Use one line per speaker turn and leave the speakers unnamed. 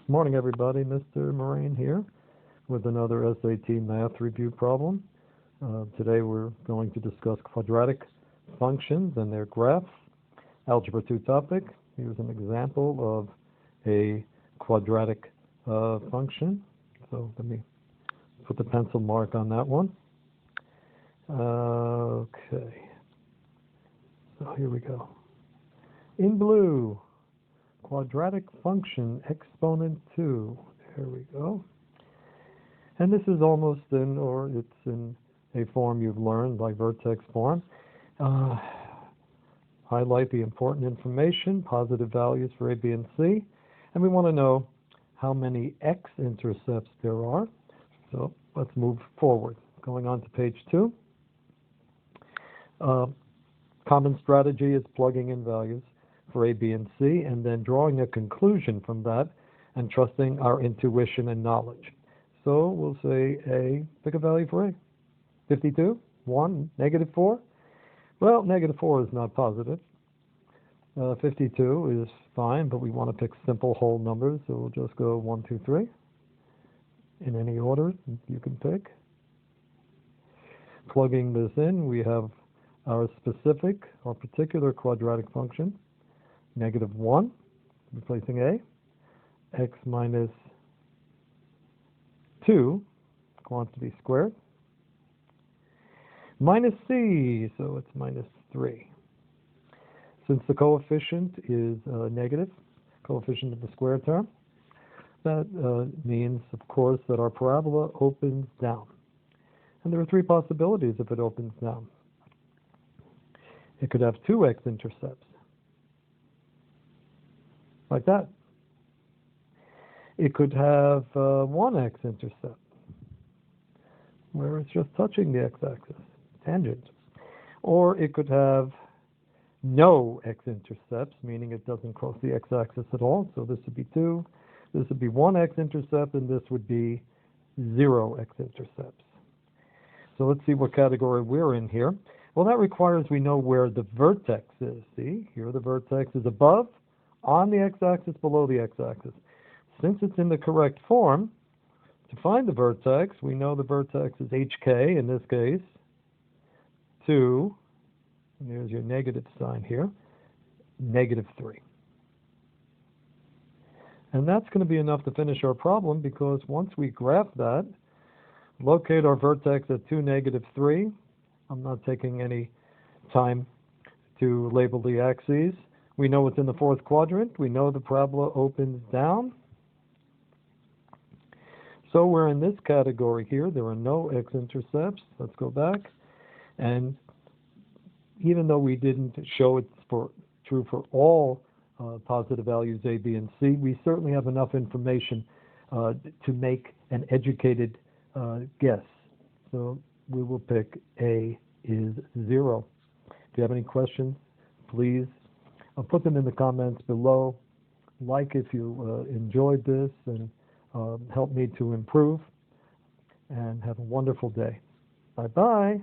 Morning, everybody. Mr. Moraine here with another SAT math review problem. Today we're going to discuss quadratic functions and their graphs. Algebra 2 topic. Here's an example of a quadratic function. So let me put the pencil mark on that one. Okay. So here we go. In blue, quadratic function exponent 2. There we go. And this is almost in, or it's in a form you've learned, like vertex form. Highlight the important information, positive values for A, B, and C. And we want to know how many x-intercepts there are. So let's move forward. Going on to page 2. Common strategy is plugging in values for A, B, and C, and then drawing a conclusion from that and trusting our intuition and knowledge. So we'll say A, pick a value for A. 52, 1, negative 4. Well, negative 4 is not positive. 52 is fine, but we want to pick simple whole numbers, so we'll just go 1, 2, 3. In any order you can pick. Plugging this in, we have our specific or particular quadratic function. Negative 1, replacing A, x minus 2, quantity squared, minus C, so it's minus 3. Since the coefficient is negative, coefficient of the square term, that means, of course, that our parabola opens down. And there are three possibilities if it opens down. It could have two x-intercepts, like that. It could have one x-intercept, where it's just touching the x-axis, tangent. Or it could have no x-intercepts, meaning it doesn't cross the x-axis at all. So this would be 2, this would be 1 x-intercept, and this would be 0 x-intercepts. So let's see what category we're in here. Well, that requires we know where the vertex is. See, here the vertex is above, on the x-axis, below the x-axis. Since it's in the correct form, to find the vertex, we know the vertex is hk, in this case, 2, and there's your negative sign here, negative 3. And that's going to be enough to finish our problem, because once we graph that, locate our vertex at 2, negative 3. I'm not taking any time to label the axes. We know it's in the fourth quadrant. We know the parabola opens down. So we're in this category here. There are no x-intercepts. Let's go back. And even though we didn't show it's true for all positive values A, B, and C, we certainly have enough information to make an educated guess. So we will pick A is 0. If you have any questions, please put them in the comments below. Like if you enjoyed this, and help me to improve. And have a wonderful day. Bye-bye.